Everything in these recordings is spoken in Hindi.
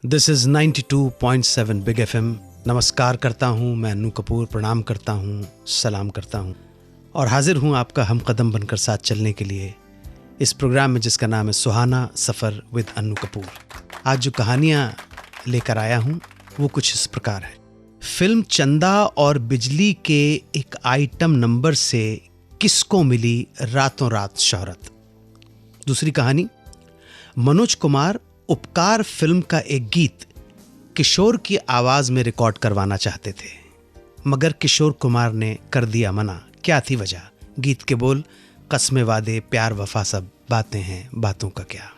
This is 92.7 big FM। नमस्कार करता हूँ मैं अन्नू कपूर, प्रणाम करता हूँ, सलाम करता हूँ और हाजिर हूँ आपका हम कदम बनकर साथ चलने के लिए इस प्रोग्राम में जिसका नाम है सुहाना सफ़र विद अन्नू कपूर। आज जो कहानियाँ लेकर आया हूँ वो कुछ इस प्रकार है। फिल्म चंदा और बिजली के एक आइटम नंबर से किसको मिली रातों रात शोहरत। दूसरी कहानी, मनोज कुमार उपकार फिल्म का एक गीत किशोर की आवाज में रिकॉर्ड करवाना चाहते थे, मगर किशोर कुमार ने कर दिया मना। क्या थी वजह? गीत के बोल, कस्मे वादे प्यार वफा सब बातें हैं बातों का क्या।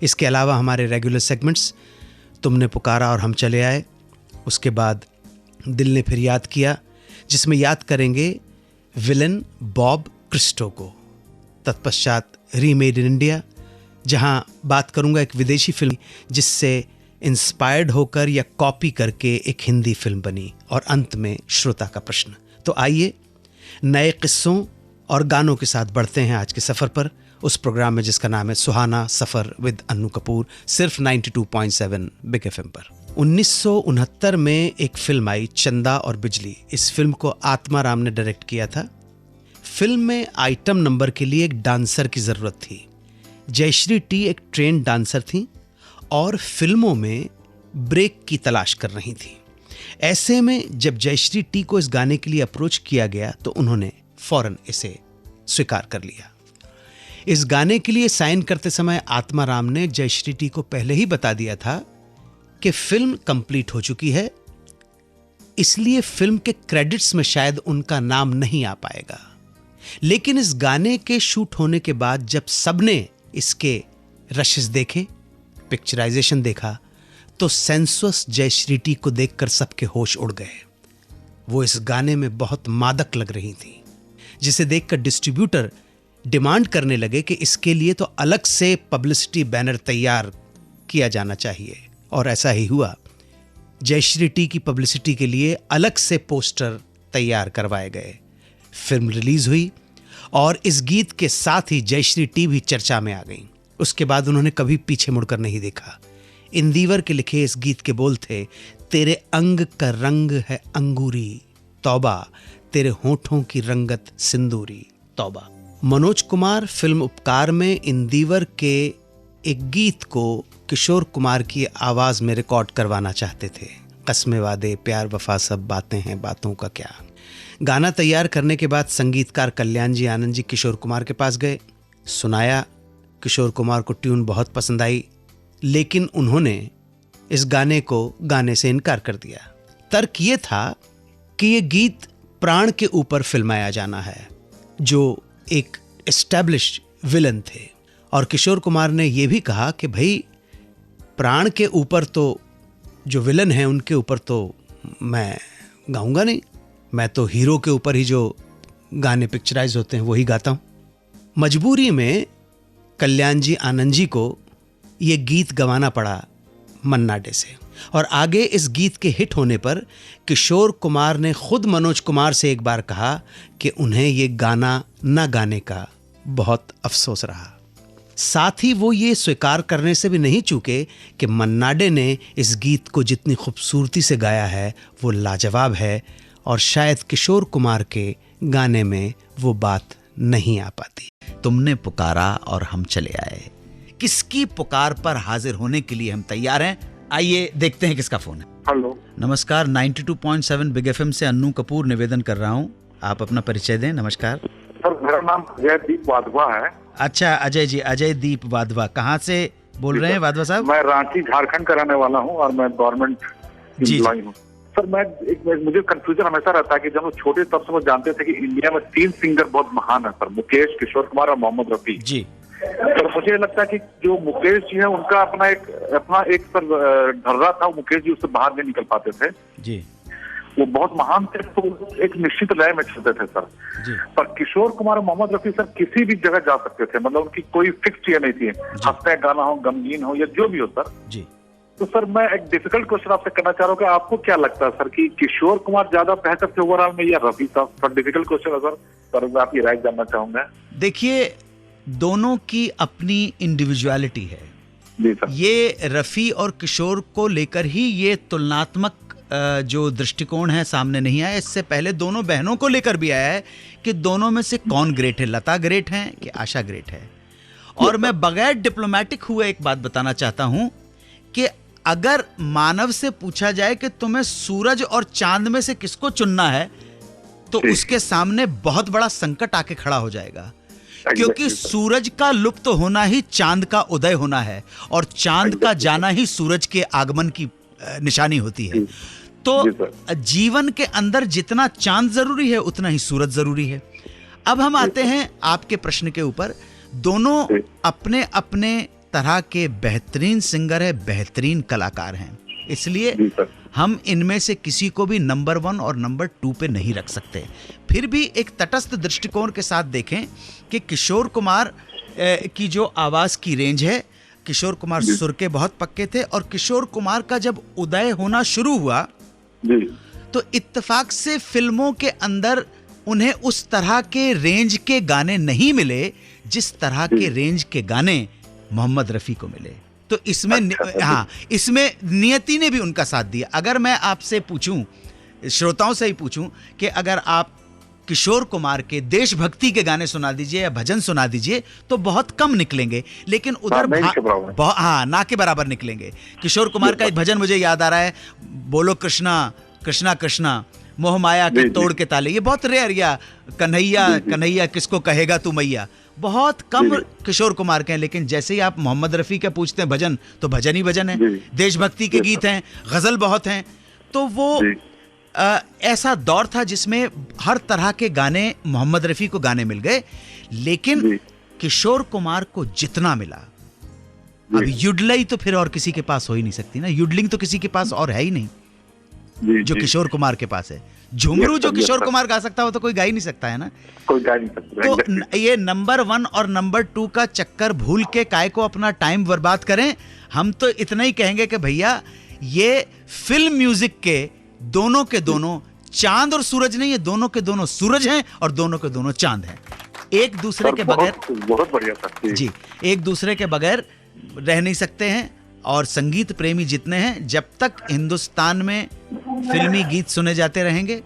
इसके अलावा हमारे रेगुलर सेगमेंट्स तुमने पुकारा और हम चले आए, उसके बाद दिल ने फिर याद किया जिसमें याद करेंगे विलन बॉब क्रिस्टो को, तत्पश्चात रीमेड इन इंडिया जहां बात करूंगा एक विदेशी फिल्म जिससे इंस्पायर्ड होकर या कॉपी करके एक हिंदी फिल्म बनी, और अंत में श्रोता का प्रश्न। तो आइए नए किस्सों और गानों के साथ बढ़ते हैं आज के सफ़र पर, उस प्रोग्राम में जिसका नाम है सुहाना सफ़र विद अन्नू कपूर, सिर्फ 92.7 बिग FM पर। 1969 में एक फिल्म आई चंदा और बिजली। इस फिल्म को आत्मा राम ने डायरेक्ट किया था। फिल्म में आइटम नंबर के लिए एक डांसर की ज़रूरत थी। जयश्री टी एक ट्रेंड डांसर थी और फिल्मों में ब्रेक की तलाश कर रही थी। ऐसे में जब जयश्री टी को इस गाने के लिए अप्रोच किया गया तो उन्होंने फौरन इसे स्वीकार कर लिया। इस गाने के लिए साइन करते समय आत्मा राम ने जयश्री टी को पहले ही बता दिया था कि फिल्म कंप्लीट हो चुकी है, इसलिए फिल्म के क्रेडिट्स में शायद उनका नाम नहीं आ पाएगा। लेकिन इस गाने के शूट होने के बाद जब सबने इसके रशेस देखे, पिक्चराइजेशन देखा, तो सेंसुअस जयश्री टी को देखकर सबके होश उड़ गए। वो इस गाने में बहुत मादक लग रही थी, जिसे देखकर डिस्ट्रीब्यूटर डिमांड करने लगे कि इसके लिए तो अलग से पब्लिसिटी बैनर तैयार किया जाना चाहिए, और ऐसा ही हुआ। जयश्री टी की पब्लिसिटी के लिए अलग से पोस्टर तैयार करवाए गए। फिल्म रिलीज हुई और इस गीत के साथ ही जयश्री टी भी चर्चा में आ गई। उसके बाद उन्होंने कभी पीछे मुड़कर नहीं देखा। इंदिवर के लिखे इस गीत के बोल थे, तेरे अंग का रंग है अंगूरी तौबा, तेरे होठों की रंगत सिंदूरी तौबा। मनोज कुमार फिल्म उपकार में इंदिवर के एक गीत को किशोर कुमार की आवाज में रिकॉर्ड करवाना चाहते थे। कस्मे वादे प्यार वफा सब बातें हैं बातों का क्या। गाना तैयार करने के बाद संगीतकार कल्याण जी आनंद जी किशोर कुमार के पास गए, सुनाया। किशोर कुमार को ट्यून बहुत पसंद आई, लेकिन उन्होंने इस गाने को गाने से इनकार कर दिया। तर्क ये था कि ये गीत प्राण के ऊपर फिल्माया जाना है, जो एक एस्टैब्लिश्ड विलन थे, और किशोर कुमार ने यह भी कहा कि भाई प्राण के ऊपर तो जो विलन है उनके ऊपर तो मैं गाऊंगा नहीं, मैं तो हीरो के ऊपर ही जो गाने पिक्चराइज होते हैं वही गाता हूं। मजबूरी में कल्याण जी आनंद जी को ये गीत गवाना पड़ा मन्ना डे से, और आगे इस गीत के हिट होने पर किशोर कुमार ने खुद मनोज कुमार से एक बार कहा कि उन्हें ये गाना ना गाने का बहुत अफसोस रहा। साथ ही वो ये स्वीकार करने से भी नहीं चूके कि मन्ना डे ने इस गीत को जितनी खूबसूरती से गाया है वो लाजवाब है, और शायद किशोर कुमार के गाने में वो बात नहीं आ पाती। तुमने पुकारा और हम चले आए, किसकी पुकार पर हाजिर होने के लिए हम तैयार हैं। आइए देखते हैं किसका फोन है। हेलो, नमस्कार, 92.7 बिग FM से अन्नू कपूर निवेदन कर रहा हूँ, आप अपना परिचय दें। नमस्कार सर, मेरा नाम अजय दीप वाधवा है। अच्छा अजय जी, अजय दीप वाधवा, कहाँ से बोल रहे हैं वाधवा साहब? मैं रांची झारखंड का रहने वाला हूँ और मैं गवर्नमेंट एम्प्लॉय हूँ। सर, मुझे कंफ्यूजन हमेशा रहता है कि जब वो छोटे तब से वो जानते थे कि इंडिया में 3 सिंगर बहुत महान है सर, मुकेश, किशोर कुमार और मोहम्मद रफी जी। तो मुझे लगता है कि जो मुकेश जी है उनका अपना एक सर ढर्रा था, मुकेश जी उससे बाहर नहीं निकल पाते थे जी। वो बहुत महान थे, तो एक निश्चित लय में चलते थे सर जी। पर किशोर कुमार और मोहम्मद रफी सर किसी भी जगह जा सकते थे, मतलब उनकी कोई फिक्स ये नहीं थी, हंसते गाना हो, गमगीन हो या जो भी हो सर जी। तो सर मैं एक डिफिकल्ट क्वेश्चन आपसे करना चाह रहा हूँ कि आपको क्या लगता है सर कि किशोर कुमार ज्यादा बेहतर थे ओवरऑल में या रफी साहब? सर डिफिकल्ट क्वेश्चन है सर, मैं आपकी राय जानना चाहूंगा। देखिए, दोनों की अपनी इंडिविजुअलिटी है। जी सर। ये रफ़ी और किशोर को लेकर ही ये तुलनात्मक जो दृष्टिकोण है सामने नहीं आया। इससे पहले दोनों बहनों को लेकर भी आया है कि दोनों में से कौन ग्रेट है, लता ग्रेट है कि आशा ग्रेट है। और मैं बगैर डिप्लोमेटिक हुए एक बात बताना चाहता हूं कि अगर मानव से पूछा जाए कि तुम्हें सूरज और चांद में से किसको चुनना है, तो उसके सामने बहुत बड़ा संकट आके खड़ा हो जाएगा, क्योंकि सूरज का लुप्त होना ही चांद का उदय होना है और चांद का जाना ही सूरज के आगमन की निशानी होती है। तो जीवन के अंदर जितना चांद जरूरी है उतना ही सूरज जरूरी है। अब हम आते हैं आपके प्रश्न के ऊपर। दोनों अपने अपने तरह के बेहतरीन सिंगर है, बेहतरीन कलाकार हैं, इसलिए हम इनमें से किसी को भी नंबर 1 और नंबर 2 पे नहीं रख सकते। फिर भी एक तटस्थ दृष्टिकोण के साथ देखें कि किशोर कुमार की जो आवाज की रेंज है, किशोर कुमार सुर के बहुत पक्के थे और किशोर कुमार का जब उदय होना शुरू हुआ तो इत्तेफाक से फिल्मों के अंदर उन्हें उस तरह के रेंज के गाने नहीं मिले जिस तरह के रेंज के गाने मोहम्मद रफ़ी को मिले। तो इसमें इसमें नियति ने भी उनका साथ दिया। अगर मैं आपसे पूछूं, श्रोताओं से ही पूछूं कि अगर आप किशोर कुमार के देशभक्ति के गाने सुना दीजिए या भजन सुना दीजिए तो बहुत कम निकलेंगे, लेकिन उधर ना के बराबर निकलेंगे। किशोर कुमार का एक भजन मुझे याद आ रहा है, बोलो कृष्णा कृष्णा कृष्णा मोह माया के तोड़ के ताले, ये बहुत रेयर, या कन्हैया कन्हैया किसको कहेगा तू मैया, बहुत कम किशोर कुमार के हैं। लेकिन जैसे ही आप मोहम्मद रफ़ी का पूछते हैं भजन, तो भजन ही भजन है, देशभक्ति के गीत हैं, गजल बहुत हैं। तो वो ऐसा दौर था जिसमें हर तरह के गाने मोहम्मद रफ़ी को गाने मिल गए, लेकिन किशोर कुमार को जितना मिला, अब युडलाई तो फिर और किसी के पास हो ही नहीं सकती ना, युडलिंग तो किसी के पास और है ही नहीं जो किशोर कुमार के पास है। झुमरू जो किशोर कुमार गा सकता हो तो कोई गा ही नहीं सकता है ना, कोई गा नहीं सकता। तो ये नंबर 1 और नंबर 2 का चक्कर भूल के काय को अपना टाइम बर्बाद करें। हम तो इतना ही कहेंगे कि भैया ये फिल्म म्यूजिक के दोनों के दोनों चांद और सूरज नहीं है, दोनों के दोनों सूरज हैं और दोनों के दोनों चांद हैं। एक दूसरे के बगैर, बहुत बढ़िया सर जी, एक दूसरे के बगैर रह नहीं सकते हैं। और संगीत प्रेमी जितने हैं, जब तक हिंदुस्तान में फिल्मी गीत सुने जाते रहेंगे,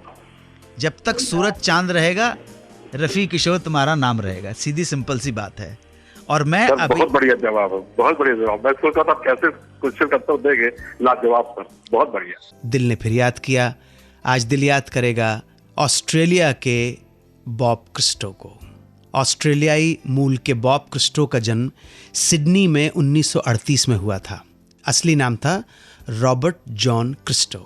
जब तक सूरज चांद रहेगा, रफ़ी किशोर तुम्हारा नाम रहेगा। सीधी सिंपल सी बात है। और मैं अभी बहुत बढ़िया जवाब है, बहुत बढ़िया जवाब। मैं सोच रहा था कैसे क्वेश्चन करते हो, देंगे लाजवाब सर, बहुत बढ़िया। दिल ने फिर याद किया, आज दिल याद करेगा ऑस्ट्रेलिया के बॉब क्रिस्टो को। ऑस्ट्रेलियाई मूल के बॉब क्रिस्टो का जन्म सिडनी में 1938 में हुआ था। असली नाम था Robert John Christo.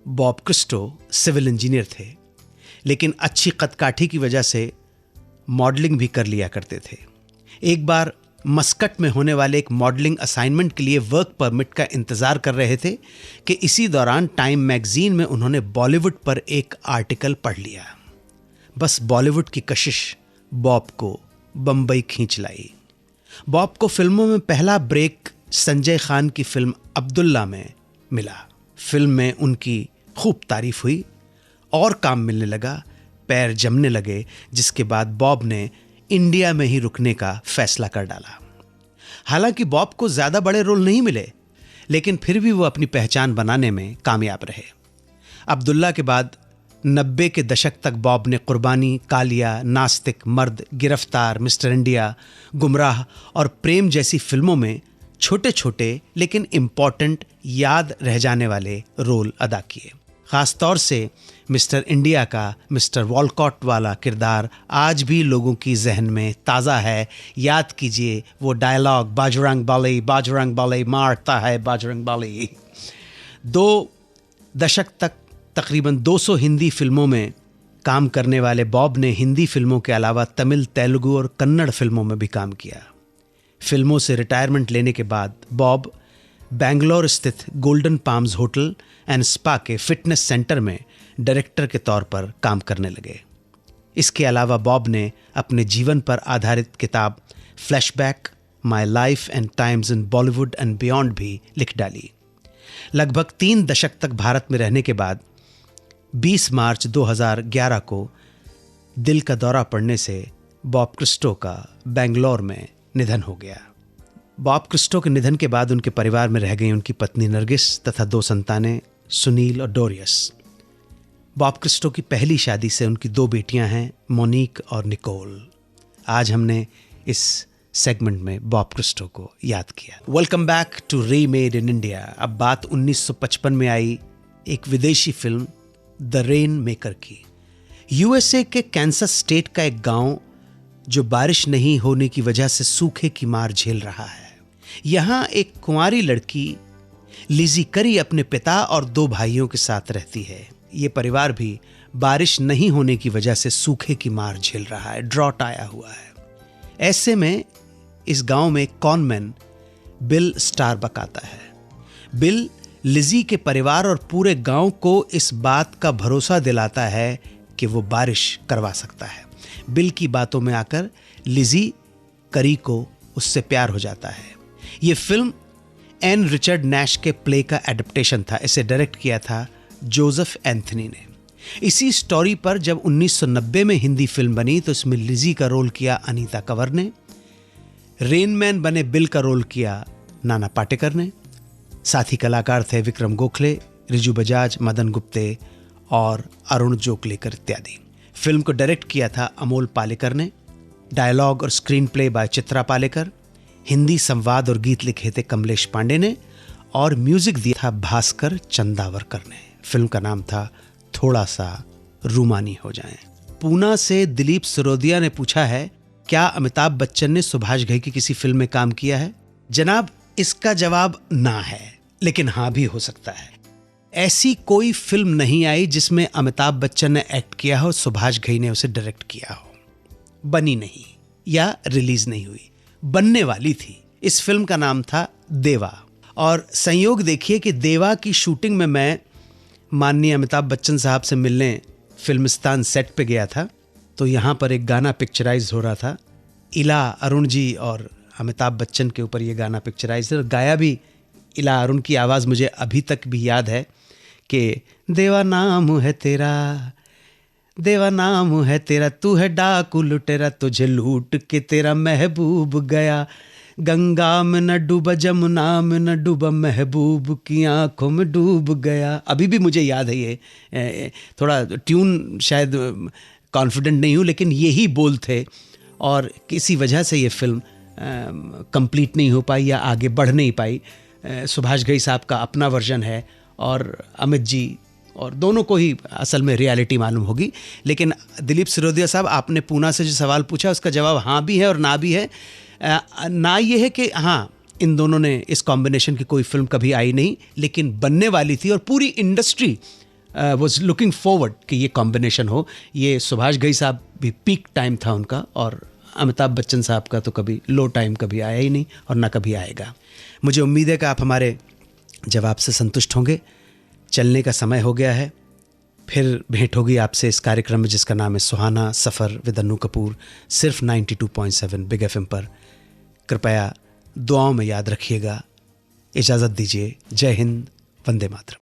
Bob Christo civil engineer थे, लेकिन अच्छी कदकाठी की वजह से मॉडलिंग भी कर लिया करते थे। एक बार मस्कट में होने वाले एक मॉडलिंग असाइनमेंट के लिए वर्क परमिट का इंतज़ार कर रहे थे कि इसी दौरान टाइम मैगजीन में उन्होंने बॉलीवुड पर एक आर्टिकल पढ़ लिया। बस बॉलीवुड की कशिश बॉब को बम्बई खींच लाई। बॉब को फिल्मों में पहला ब्रेक संजय खान की फिल्म अब्दुल्ला में मिला। फिल्म में उनकी खूब तारीफ हुई और काम मिलने लगा, पैर जमने लगे, जिसके बाद बॉब ने इंडिया में ही रुकने का फैसला कर डाला। हालांकि बॉब को ज़्यादा बड़े रोल नहीं मिले, लेकिन फिर भी वो अपनी पहचान बनाने में कामयाब रहे। अब्दुल्ला के बाद 90 के दशक तक बॉब ने कुर्बानी, कालिया, नास्तिक, मर्द, गिरफ्तार, मिस्टर इंडिया, गुमराह और प्रेम जैसी फिल्मों में छोटे छोटे लेकिन इम्पॉर्टेंट, याद रह जाने वाले रोल अदा किए। ख़ास तौर से मिस्टर इंडिया का मिस्टर वॉलकॉट वाला किरदार आज भी लोगों की जहन में ताज़ा है। याद कीजिए वो डायलॉग, बाजरंग बाली मारता है बाजरंग बाली। 2 दशक तक तकरीबन 200 हिंदी फिल्मों में काम करने वाले बॉब ने हिंदी फिल्मों के अलावा तमिल, तेलुगु और कन्नड़ फिल्मों में भी काम किया। फिल्मों से रिटायरमेंट लेने के बाद बॉब बेंगलोर स्थित golden palms hotel and spa के फिटनेस सेंटर में डायरेक्टर के तौर पर काम करने लगे। इसके अलावा बॉब ने अपने जीवन पर आधारित किताब flashback, my life and times in Bollywood and beyond भी लिख डाली। लगभग 3 दशक तक भारत में रहने के बाद 20 मार्च 2011 को दिल का दौरा पड़ने से बॉब क्रिस्टो का बेंगलोर में निधन हो गया। बॉब क्रिस्टो के निधन के बाद उनके परिवार में रह गई उनकी पत्नी नरगिस तथा 2 संतानें सुनील और डोरियस। बॉब क्रिस्टो की पहली शादी से उनकी 2 बेटियां हैं, मोनिक और निकोल। आज हमने इस सेगमेंट में बॉब क्रिस्टो को याद किया। Welcome back to remade in India. अब बात 1955 में आई एक विदेशी फिल्म द रेन मेकर की। यूएसए के कैंसस स्टेट का एक गांव जो बारिश नहीं होने की वजह से सूखे की मार झेल रहा है। यहां एक कुंवारी लड़की लिजी करी अपने पिता और 2 भाइयों के साथ रहती है। ये परिवार भी बारिश नहीं होने की वजह से सूखे की मार झेल रहा है, ड्रॉट आया हुआ है। ऐसे में इस गांव में कॉनमैन बिल स्टारबक आता है। बिल लिजी के परिवार और पूरे गांव को इस बात का भरोसा दिलाता है कि वो बारिश करवा सकता है। बिल की बातों में आकर लिजी करी को उससे प्यार हो जाता है। ये फिल्म एन रिचर्ड नैश के प्ले का एडप्टेशन था। इसे डायरेक्ट किया था जोसेफ एंथनी ने। इसी स्टोरी पर जब 1990 में हिंदी फिल्म बनी तो इसमें लिजी का रोल किया अनीता कंवर ने, रेनमैन बने बिल का रोल किया नाना पाटेकर ने। साथी कलाकार थे विक्रम गोखले, रिजू बजाज, मदन गुप्ते और अरुण जोकलेकर इत्यादि। फिल्म को डायरेक्ट किया था अमोल पालेकर ने। डायलॉग और screen play by Chitra Palekar. Hindi संवाद और गीत लिखे थे कमलेश पांडे ने और म्यूजिक दिया था भास्कर चंदावरकर ने। फिल्म का नाम था थोड़ा सा रूमानी हो जाएं। पूना से दिलीप सिरोदिया ने पूछा है, क्या अमिताभ बच्चन ने सुभाष घई की किसी फिल्म में काम किया है? जनाब, इसका जवाब ना है, लेकिन हाँ भी हो सकता है। ऐसी कोई फिल्म नहीं आई जिसमें अमिताभ बच्चन ने एक्ट किया हो, सुभाष घई ने उसे डायरेक्ट किया हो। बनी नहीं या रिलीज नहीं हुई, बनने वाली थी। इस फिल्म का नाम था देवा। और संयोग देखिए कि देवा की शूटिंग में मैं माननीय अमिताभ बच्चन साहब से मिलने फिल्मिस्तान सेट पे गया था। तो यहाँ पर एक गाना पिक्चराइज हो रहा था। इला अरुण जी और अमिताभ बच्चन के ऊपर ये गाना पिक्चराइज है। गाया भी इला अरुण की आवाज़ मुझे अभी तक भी याद है कि देवा नाम है तेरा, देवा नाम है तेरा, तू है डाकू लुटेरा, तुझे लूट के तेरा महबूब गया। गंगा में न डूबा, जमुना में न डूबा, महबूब की आंखों में डूब गया। अभी भी मुझे याद है ये। थोड़ा ट्यून शायद कॉन्फिडेंट नहीं हूँ, लेकिन यही बोल थे और किसी वजह से ये फिल्म कंप्लीट नहीं हो पाई या आगे बढ़ नहीं पाई। सुभाष घई साहब का अपना वर्जन है और अमित जी और दोनों को ही असल में रियलिटी मालूम होगी। लेकिन दिलीप सिरोदिया साहब, आपने पूना से जो सवाल पूछा उसका जवाब हाँ भी है और ना भी है। ना ये है कि हाँ इन दोनों ने इस कॉम्बिनेशन की कोई फिल्म कभी आई नहीं, लेकिन बनने वाली थी और पूरी इंडस्ट्री वॉज लुकिंग फॉरवर्ड कि ये कॉम्बिनेशन हो। ये सुभाष घई साहब भी पीक टाइम था उनका और अमिताभ बच्चन साहब का तो कभी लो टाइम कभी आया ही नहीं और ना कभी आएगा। मुझे उम्मीद है कि आप हमारे जवाब से संतुष्ट होंगे। चलने का समय हो गया है, फिर भेंट होगी आपसे इस कार्यक्रम में जिसका नाम है सुहाना सफ़र विद अन्नू कपूर, सिर्फ 92.7 बिग एफएम पर। कृपया दुआओं में याद रखिएगा। इजाज़त दीजिए। जय हिंद, वंदे मातरम।